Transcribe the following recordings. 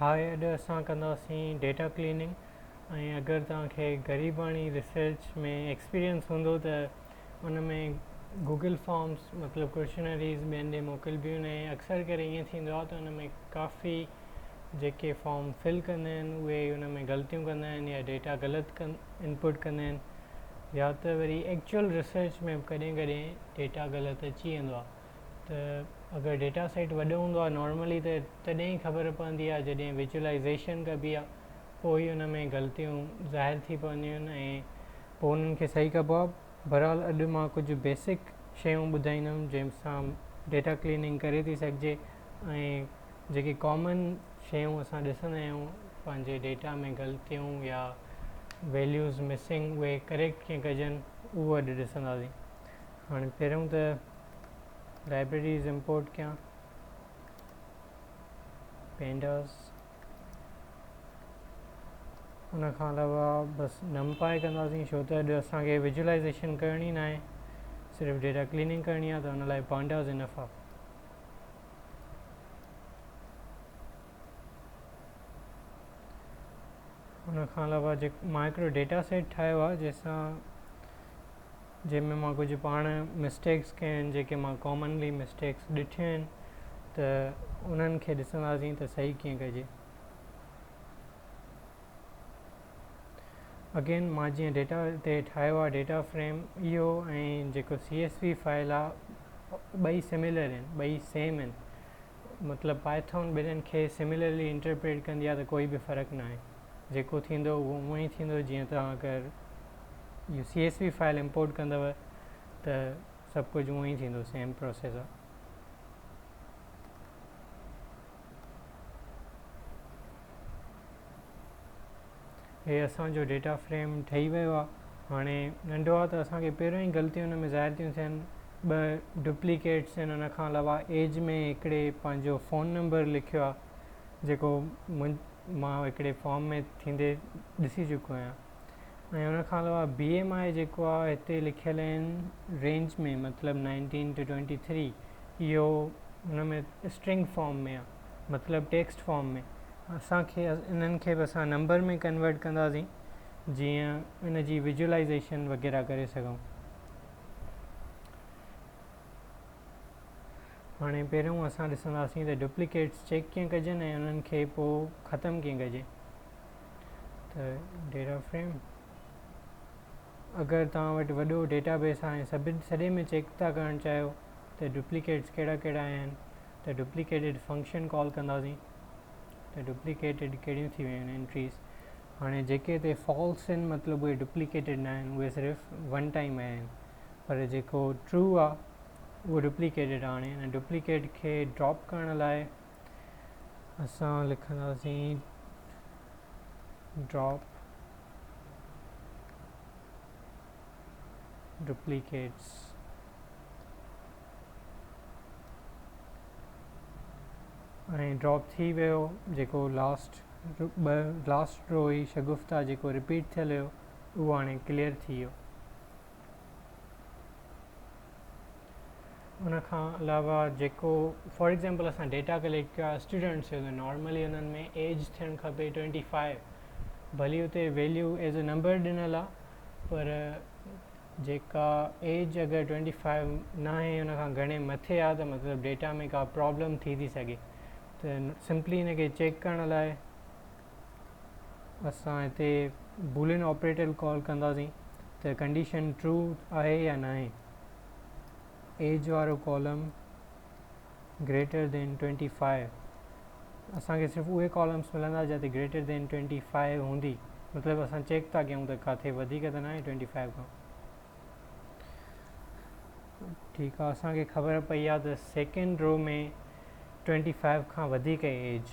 हाय, अॼु असां कंदासीं डेटा क्लीनिंग। ऐं अगरि तव्हांखे ग़रीबाणी रिसर्च में एक्सपीरियंस हूंदो त उन में गूगल फॉर्म्स मतिलबु क्वेश्चनरीज़ ॿियनि ॾे मोकिलिबियूं आहिनि। ऐं अक्सर करे ईअं थींदो आहे त उन में काफ़ी जेके फॉर्म फिल कंदा आहिनि उहे उन में ग़लतियूं कंदा आहिनि या डेटा ग़लति इनपुट कंदा आहिनि, या त वरी एक्चुअल रिसर्च में कॾहिं कॾहिं डेटा ग़लति अची वेंदो आहे। त अगर डेटा सेट वॾो हूंदो आहे नॉर्मली त तॾहिं ई ख़बर पवंदी आहे जॾहिं विजुअलाइज़ेशन कबी आहे, पोइ ई उन में ग़लतियूं ज़ाहिर थी पवंदियूं आहिनि ऐं पोइ उन्हनि खे सही कबो आहे। बहरहाल अॼु मां कुझु बेसिक शयूं ॿुधाईंदुमि जंहिंसां डेटा क्लीनिंग करे थी सघिजे ऐं जेके कॉमन शयूं असां ॾिसंदा आहियूं पंहिंजे डेटा में ग़लतियूं या वैल्यूज़ मिसिंग उहे करेक्ट कीअं कजनि उहो अॼु ॾिसंदासीं। हाणे पहिरियों त लाइब्रेरीज़ इंपोर्ट कयां, पेंडास, उन खां अलावा बसि नमपाई कंदासीं छो त अॼु असांखे विजुअलाइज़ेशन करणी न आहे, सिर्फ़ु डेटा क्लीनिंग करणी आहे, त उन लाइ पांडास इनफ आहे। उन खां अलावा मां हिकिड़ो डेटा सेट ठाहियो आहे जंहिंमें मां कुझु पाण मिस्टेक्स कया आहिनि जेके मां कॉमनली मिस्टेक्स ॾिठियूं आहिनि, त उन्हनि खे ॾिसंदासीं त सही कीअं कजे। अगेन मां जीअं डेटा ते ठाहियो आहे डेटा फ्रेम इहो ऐं जेको CSV फाइल आहे ॿई सिमिलर आहिनि, ॿई सेम आहिनि। मतिलबु पाइथन ॿिन्हिनि खे सिमिलरली इंटरप्रेट कंदी आहे त कोई बि फ़र्क़ु न आहे। जेको थींदो उहो उअं ई थींदो जीअं तव्हां अगरि इहो CSV फाइल इंपोर्ट कंदव त सभु कुझु उअं ई थींदो, सेम प्रोसेस आहे। हे असांजो डेटा फ्रेम ठही वियो आहे। हाणे नंढो आहे त असांखे पहिरियों ई ग़लतियूं हुन में ज़ाहिर थियूं थियनि। ॿ डुप्लीकेट्स आहिनि, उन खां अलावा एज में हिकिड़े पंहिंजो फ़ोन नंबर लिखियो आहे जेको मां हिकिड़े फॉर्म में थींदे ॾिसी चुको आहियां। ऐं उन खां अलावा BMI जेको आहे हिते लिखियल आहिनि रेंज में, मतिलबु 19 to 23, इहो हुन में स्ट्रिंग फॉर्म में आहे, मतिलबु टेक्स्ट फॉर्म में। असांखे इन्हनि खे बि असां नंबर में कन्वर्ट कंदासीं जीअं इन जी विजुअलाइज़ेशन वग़ैरह करे सघूं। हाणे पहिरियों असां ॾिसंदासीं त डुप्लीकेट्स चेक कीअं कजनि ऐं उन्हनि खे पोइ ख़तमु कीअं कजे। त डेटा फ्रेम, अगरि तव्हां वटि वॾो डेटाबेस आहे ऐं सॼे में चेक था करणु चाहियो त डुप्लीकेट्स कहिड़ा कहिड़ा आहिनि, त डुप्लीकेटेड फंक्शन कॉल कंदासीं। त डुप्लीकेटेड कहिड़ियूं थी वियूं आहिनि एंट्रीज़। हाणे जेके हिते फॉल्स आहिनि मतिलबु उहे डुप्लीकेटेड न आहिनि, उहे सिर्फ़ु वन टाइम आया आहिनि। पर जेको ट्रू आहे उहो डुप्लीकेटेड आहे। हाणे हिन डुप्लीकेट खे ड्रॉप करण लाइ असां लिखंदासीं ड्रॉप डुप्लीकेट्स। ऐं ड्रॉप थी वियो जेको लास्ट रो हुई शगुफ़्ता जेको रिपीट थियल हुयो उहो हाणे क्लियर थी वियो। उन खां अलावा जेको फॉर एग्ज़ाम्पल असां डेटा कलेक्ट कयो आहे स्टूडेंट्स जो, त नॉर्मली उन्हनि में एज थियणु खपे 25। भली हुते वैल्यू एज़ अ नंबर ॾिनल आहे, पर जेका एज अगरि 25 न आहे उन खां घणे मथे आहे त मतिलबु डेटा में का प्रॉब्लम थी सघे। त सिंपली इन खे चेक करण लाइ असां हिते बूलियन ऑपरेटर कॉल कंदासीं त कंडीशन ट्रू आहे या न आहे। एज वारो कॉलम ग्रेटर देन 25, असांखे सिर्फ़ु उहे कॉलम्स मिलंदा जिते ग्रेटर देन 25 हूंदी, मतिलबु असां चेक था कयूं त किथे वधीक त न आहे 25 खां। ठीकु आहे, असांखे ख़बर पई आहे त सेकेंड रो में 25 खां वधीक एज।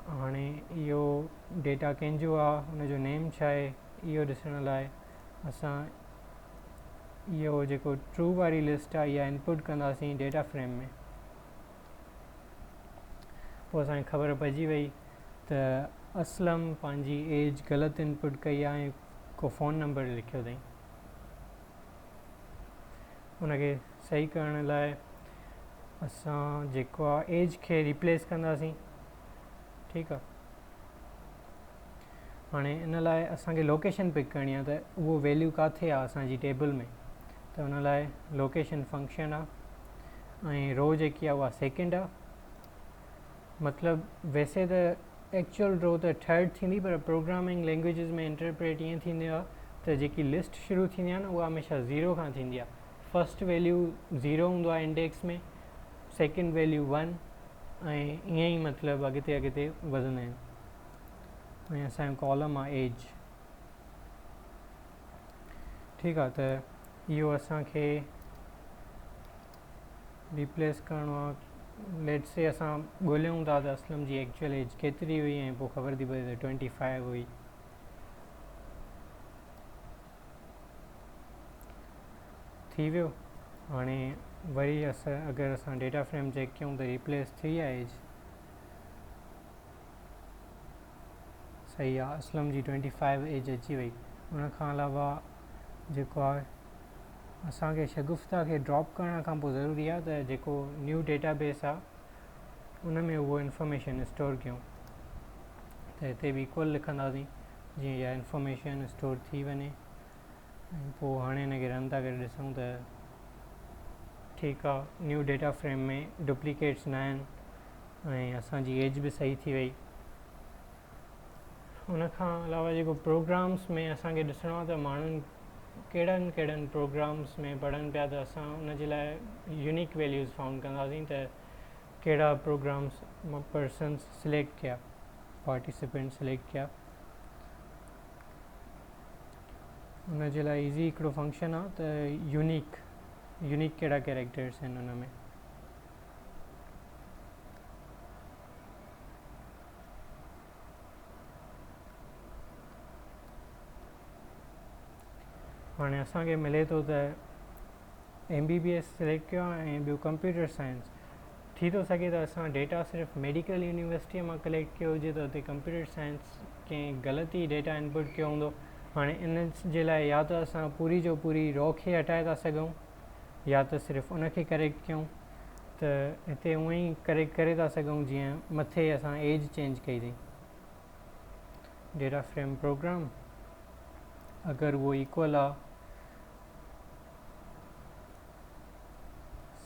हाणे इहो डेटा कंहिंजो आहे, हुनजो नेम छा आहे, इहो ॾिसण लाइ असां इहो जेको ट्रू वारी लिस्ट आहे इहा इनपुट कंदासीं डेटा फ्रेम में। पोइ असांखे ख़बर पइजी वई त असलम पंहिंजी एज ग़लति इनपुट कई आहे ऐं को फ़ोन नंबर लिखियो अथई। उनखे सही करण लाइ असां जेको आहे एज खे रिप्लेस कंदासीं। ठीकु आहे, हाणे इन लाइ असांखे लोकेशन पिक करणी आहे, त उहो वैल्यू किथे आहे असांजी टेबल में, त उन लाइ लोकेशन फंक्शन आहे, ऐं रो जेकी आहे उहा सेकेंड आहे। मतिलबु वैसे त एक्चुअल रो त थर्ड थींदी, पर प्रोग्रामिंग लैंग्वेजिस में इंटरप्रेट ईअं थींदी आहे त जेकी लिस्ट शुरू थींदी आहे न उहा हमेशह ज़ीरो खां थींदी आहे। फस्ट वैल्यू ज़ीरो हूंदो आहे इंडेक्स में, सेकेंड वैल्यू 1, ऐं ईअं ई मतिलबु अॻिते अॻिते वधंदा आहिनि। ऐं असांजो कॉलम आहे एज। ठीकु आहे, त इहो असांखे रिप्लेस करिणो आहे। लेट्स से असां ॻोल्हियूं था त असलम जी एक्चुअल एज केतिरी हुई, ऐं पोइ ख़बर थी पए त 25 हुई। थी वियो। हाणे वरी अगरि असां डेटा फ्रेम चेक कयूं त रिप्लेस थी आहे एज, सही आहे, असलम जी 25 एज अची वई। उन खां अलावा जेको आहे असांखे शगुफ़्ता खे ड्रॉप करण खां पोइ ज़रूरी आहे त जेको न्यू डेटाबेस आहे उन में उहो इंफॉर्मेशन स्टोर कयूं। त हिते बि इक्वल लिखंदासीं जीअं इहा इंफॉर्मेशन स्टोर थी वञे। ऐं पोइ हाणे हिनखे रन था करे ॾिसूं त ठीकु आहे, न्यू डेटा फ्रेम में डुप्लीकेट्स न आहिनि ऐं असांजी एज बि सही थी वई। उन खां अलावा जेको प्रोग्राम्स में असांखे ॾिसणो आहे त माण्हुनि कहिड़नि कहिड़नि प्रोग्राम्स में पढ़नि पिया, त असां उन जे लाइ यूनिक वैल्यूज़ फाउंड कंदासीं त कहिड़ा प्रोग्राम्स पर्सन्स सिलेक्ट कया, पार्टिसिपेंट सिलेक्ट कया। उन जे लाइ ईज़ी हिकिड़ो फंक्शन आहे त यूनिक कहिड़ा कैरेक्टर्स आहिनि उन में। हाणे असांखे मिले थो त MBBS सिलेक्ट कयो ऐं ॿियो कंप्यूटर साइंस। थी थो सघे त असां डेटा सिर्फ़ु मेडिकल यूनिवर्सिटीअ मां कलेक्ट कयो हुजे, त हुते कंप्यूटर साइंस कंहिं ग़लति डेटा इनपुट कयो हूंदो। हाणे इन जे लाइ या त असां पूरी जो पूरी रॉ खे हटाए था सघूं, या त सिर्फ़ु उनखे करेक्ट कयूं। त हिते उअं ई करेक्ट करे था सघूं जीअं मथे असां एज चेंज कई अथई। डेटा फ्रेम प्रोग्राम अगरि उहो इक्वल आहे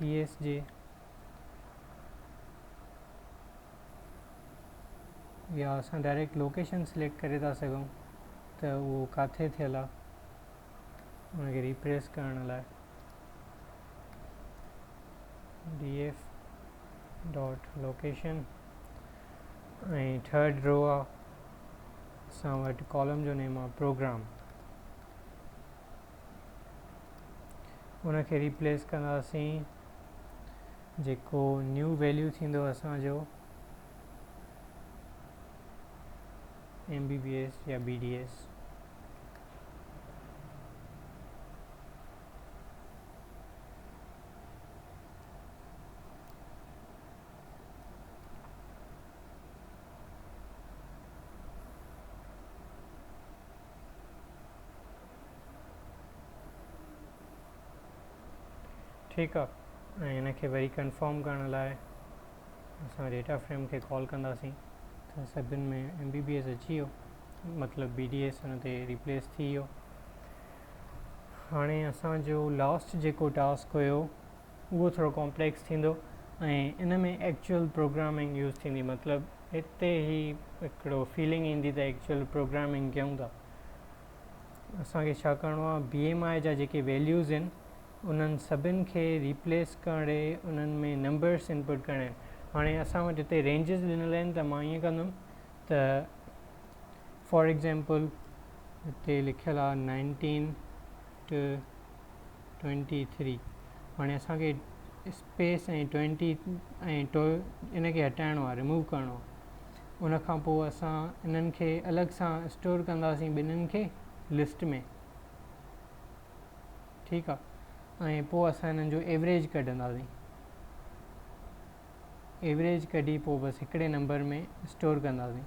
CS जे, या असां डायरेक्ट लोकेशन सिलेक्ट करे था सघूं त उहो किथे थियल आहे, उनखे रिप्लेस करण लाइ df डॉट लोकेशन। ऐं थर्ड रो आहे असां वटि कॉलम जो नेम आहे प्रोग्राम। उनखे रिप्लेस कंदासीं जेको न्यू वैल्यू थींदो असांजो MBBS या BDS। ठीकु आहे, ऐं हिनखे वरी कंफर्म करण लाइ असां डेटा फ्रेम खे कॉल कंदासीं त सभिनि में MBBS अची वियो, मतिलबु BDS हुन ते रिप्लेस थी वियो। हाणे असांजो लास्ट जेको टास्क हुयो उहो थोरो कॉम्प्लेक्स थींदो ऐं इन में एक्चुअल प्रोग्रामिंग यूज़ थींदी। मतिलबु हिते ई हिकिड़ो फीलिंग ईंदी त एक्चुअल प्रोग्रामिंग कयूं था। असांखे छा करिणो आहे, BMI जा जेके वैल्यूज़ आहिनि उन्हनि सभिनि खे रिप्लेस करे उन्हनि में नंबर्स इनपुट करणा आहिनि। हाणे असां वटि हिते रेंजिस ॾिनल आहिनि, त मां ईअं कंदुमि त फॉर एग्ज़ाम्पल हिते लिखियलु आहे 19 to 23। हाणे असांखे स्पेस ऐं 20 ऐं इनखे हटाइणो आहे, रिमूव करिणो आहे। उन खां पोइ असां इन्हनि खे अलॻि सां स्टोर कंदासीं ॿिन्हिनि खे लिस्ट में। ठीकु आहे, ऐं पोइ असां हिननि जो एवरेज कढंदासीं। एवरेज कढी पोइ बसि हिकिड़े नंबर में स्टोर कंदासीं।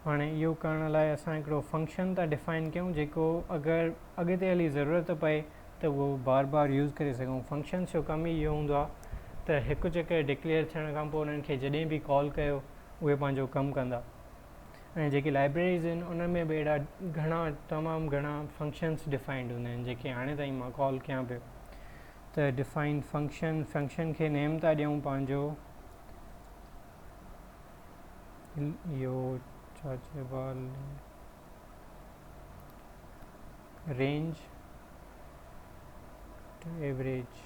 हाणे इहो करण लाइ असां हिकिड़ो फंक्शन था डिफाइन कयूं जेको अगरि अॻिते हली ज़रूरत पए त उहो बार बार यूज़ करे सघूं। फंक्शन्स जो कमु ई इहो हूंदो आहे त हिकु चकर डिक्लेयर थियण खां पोइ उन्हनि खे जॾहिं बि कॉल कयो उहे पंहिंजो कमु कंदा। ऐं जेकी लाइब्रेरीज़ आहिनि उन में बि अहिड़ा तमामु घणा फंक्शन्स डिफाइंड हूंदा आहिनि जेके हाणे ताईं मां कॉल कयां पियो। त डिफाइन फंक्शन खे नेम था ॾियूं पंहिंजो इहो छा चइबो आहे, रेंज टू एवरेज।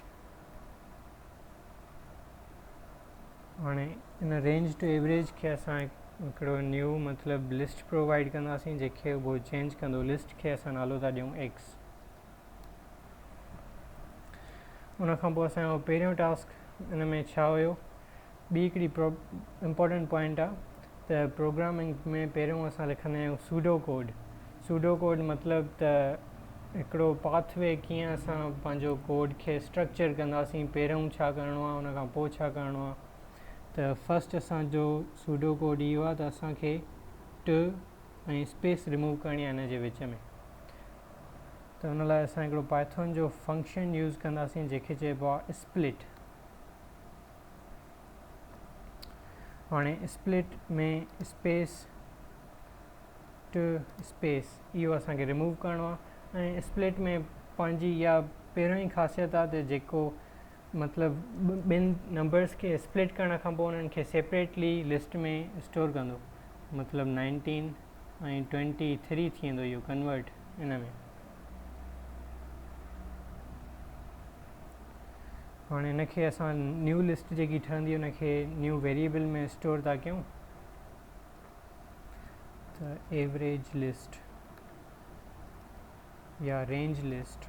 हाणे इन रेंज टू एवरेज खे असां हिकिड़ो न्यू मतिलबु लिस्ट प्रोवाइड कंदासीं जंहिंखे उहो चेंज कंदो। लिस्ट खे असां नालो था ॾियूं एक्स। उन खां पोइ असांजो पहिरियों टास्क इन में छा हुयो, ॿी हिकिड़ी इम्पोर्टेंट पॉइंट आहे त प्रोग्रामिंग में पहिरियों असां लिखंदा आहियूं सूडो कोड। सूडो कोड मतिलबु त हिकिड़ो पाथवे कीअं असां पंहिंजो कोड खे स्ट्रक्चर कंदासीं, पहिरियों छा करिणो आहे उन खां पोइ छा करिणो आहे। त फस्ट असांजो सूडो कोड इहो आहे त असांखे ट ऐं स्पेस रिमूव करणी आहे इन जे विच में। त हुन लाइ असां हिकिड़ो पाइथन जो फंक्शन यूज़ कंदासीं जंहिंखे चइबो आहे स्प्लिट। हाणे स्प्लिट में स्पेस ट स्पेस इहो असांखे रिमूव करिणो आहे। ऐं स्प्लिट में पंहिंजी इहा पहिरियों ई ख़ासियत आहे त जेको मतिलबु ॿिनि नंबर्स खे स्प्लिट करण खां पोइ उन्हनि खे सेपरेटली लिस्ट में स्टोर कंदो। मतिलबु 19 ऐं 23 थींदो इहो कन्वर्ट इन में। हाणे इनखे असां न्यू लिस्ट जेकी ठहंदी उनखे न्यू वेरिएबल में स्टोर था कयूं। त एवरेज लिस्ट या रेंज लिस्ट।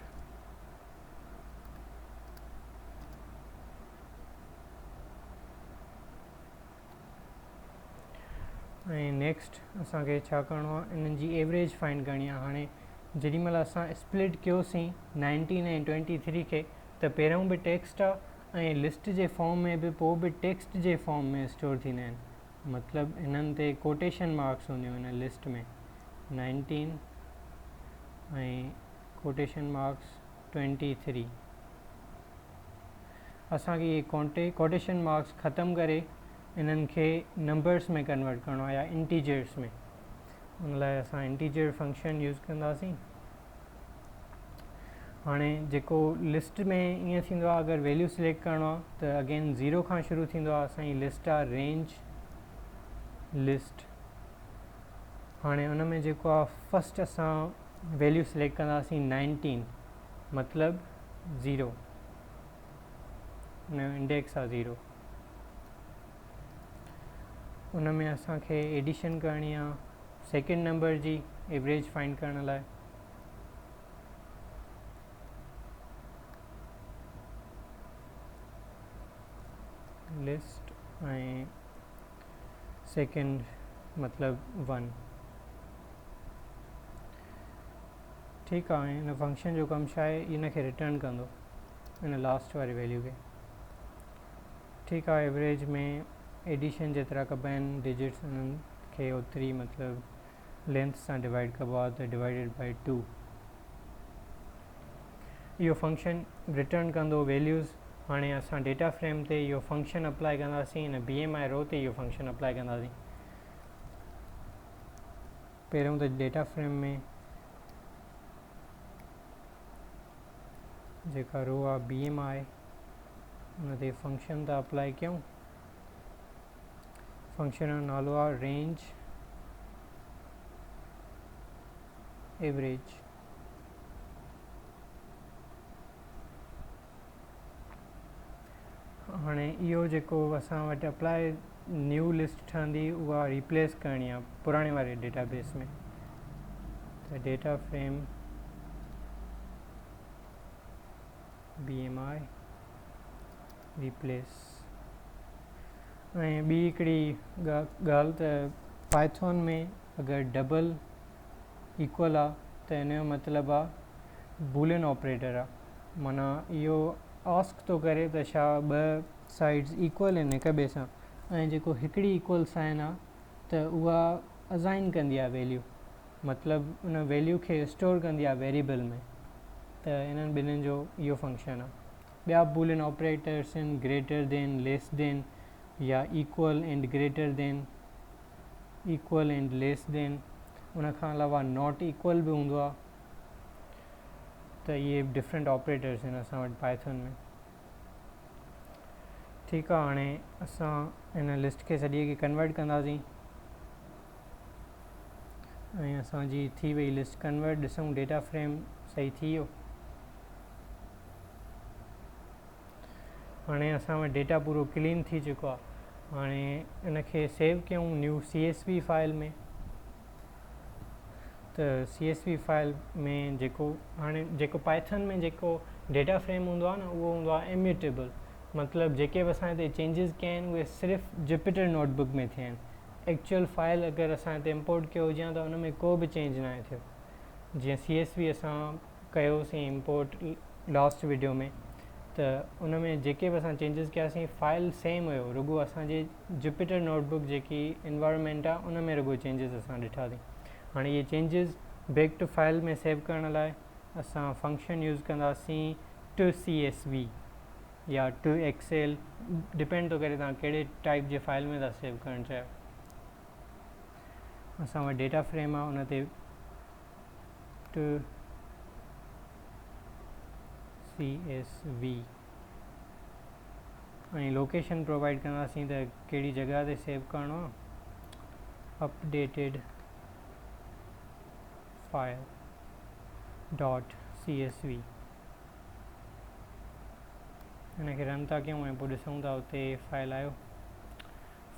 ऐं नेक्स्ट असांखे छा करिणो आहे, इन्हनि जी एवरेज फाइंड करणी आहे। हाणे जेॾीमहिल असां स्प्लिट कयोसीं 19 ऐं 23 खे त पहिरियों बि टेक्स्ट आहे ऐं लिस्ट जे फॉर्म में बि पोइ बि टेक्स्ट जे फॉर्म में स्टोर थींदा आहिनि। मतिलबु हिननि ते कोटेशन मार्क्स हूंदियूं हिन लिस्ट में 19 ऐं कोटेशन मार्क्स 23। असांखे इहे कोटेशन मार्क्स ख़तमु करे इन्हनि खे नंबर्स में कन्वर्ट करिणो आहे या इंटीजर्स में। उन लाइ असां इंटीजर फंक्शन यूज़ कंदासीं। हाणे जेको लिस्ट में ईअं थींदो आहे, अगरि वैल्यू सिलेक्ट करिणो आहे त अगेन 0 खां शुरू थींदो आहे। असांजी लिस्ट आहे रेंज लिस्ट। हाणे उन में जेको आहे फस्ट असां वैल्यू सिलेक्ट कंदासीं 19 मतिलबु 0, उन जो इंडेक्स आहे 0। उन में असांखे एडिशन करणी आहे सेकेंड नंबर जी एवरेज फाइंड करण लाइ। लिस्ट ऐं सेकेंड मतिलबु 1। ठीकु आहे। हिन फंक्शन जो कमु छा आहे, इन खे रिटर्न कंदो इन लास्ट वारी वैल्यू खे। ठीकु आहे। एवरेज में एडिशन जेतिरा कबा आहिनि डिजिट्स उन्हनि खे ओतिरी मतिलबु लेंथ सां डिवाइड कबो आहे त डिवाइडेड बाय 2। इहो फंक्शन रिटर्न कंदो वैल्यूज़। हाणे असां डेटा फ्रेम ते इहो फंक्शन अप्लाई कंदासीं, इन BMI रो ते इहो फंक्शन अप्लाई कंदासीं। पहिरियों त डेटा फ्रेम में जेका रो आहे BMI उन ते फंक्शन था अप्लाई कयूं। फंक्शन जो नालो आहे रेंज एवरेज। हाणे इहो जेको असां वटि अप्लाई न्यू लिस्ट ठहंदी उहा रिप्लेस करणी आहे पुराणे वारे डेटाबेस में। त डेटा फ्रेम BMI रिप्लेस। ऐं ॿी हिकिड़ी ॻाल्हि त पाइथन में अगरि डबल इक्वल आहे त इन जो मतिलबु आहे बूलियन ऑपरेटर आहे। माना इहो आस्क थो करे त छा ॿ साइड्स इक्वल आहिनि हिक ॿिए सां, ऐं जेको हिकिड़ी इक्वल साइन आहे त उहा असाइन कंदी आहे वैल्यू, मतिलबु उन वैल्यू खे स्टोर कंदी आहे वेरिएबल में। त इन्हनि ॿिन्हिनि जो इहो फंक्शन आहे। ॿिया बूलियन ऑपरेटर्स आहिनि ग्रेटर देन, लेस देन या equal and greater than. Equal and less than, उन खां अलावा नॉट इक्वल बि हूंदो आहे। त इहे डिफरेंट ऑपरेटर्स आहिनि असां वटि पाइथन में। ठीकु आहे, हाणे असां हिन लिस्ट खे सॼे खे कन्वर्ट कंदासीं ऐं असांजी थी वई लिस्ट कन्वर्ट। ॾिसूं डेटा फ्रेम सही थी वियो। हाणे असां वटि डेटा पूरो क्लीन थी चुको आहे। हाणे इनखे सेव कयूं न्यू CSV फाइल में। त CSV फाइल में जेको पाइथन में जेको डेटा फ्रेम हूंदो आहे न, उहो हूंदो आहे इम्यूटेबल। मतिलबु जेके बि असां हिते चेंजिस कया आहिनि उहे सिर्फ़ु जुपिटर नोटबुक में थिया आहिनि। एक्चुअल फाइल अगरि असां हिते इम्पोर्ट कयो हुजे त उन में को बि चेंज न आहे थियो। जीअं CSV असां कयोसीं इम्पोर्ट लास्ट वीडियो में, त उन में जेके बि असां चेंजिस कयासीं फाइल सेम हुयो, रुगो असांजे जुपिटर नोटबुक जेकी इन्वायरमेंट आहे उन में रुगो चेंजिस असां ॾिठासीं। हाणे ये चेंजिस बैक टू फाइल में सेव करण लाइ असां फंक्शन यूज़ कंदासीं टू CSV या टू एक्सेल, डिपेंड थो करे तव्हां कहिड़े टाइप जे फाइल में था सेव करणु चाहियो। असां वटि डेटा फ्रेम आहे, उन ते टू CSV ऐं लोकेशन प्रोवाइड कंदासीं त कहिड़ी जॻह ते सेव करिणो आहे। अपडेटेड फाइल डॉट CSV हिनखे रन था कयूं ऐं पोइ ॾिसूं था उते फाइल आयो,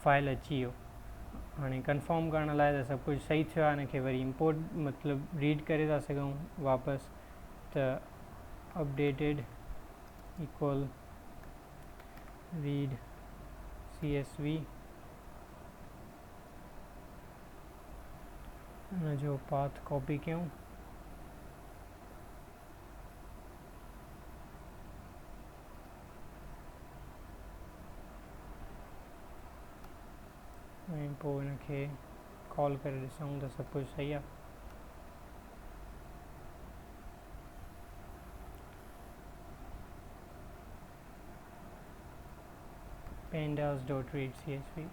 फाइल अची वियो। हाणे कंफर्म करण लाइ त सभु कुझु सही थियो आहे। हिनखे वरी इम्पोर्ट मतिलबु रीड करे था सघूं वापसि। त अपडेटेड इक्वल रीड CSV, हिन जो पाथ कॉपी कयूं ऐं पोइ हिनखे कॉल करे ॾिसूं त सभु कुझु सही आहे। pandas.read CSV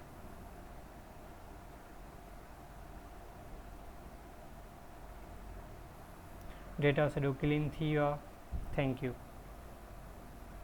डेटा सॼो क्लीन थी वियो आहे। Thank U.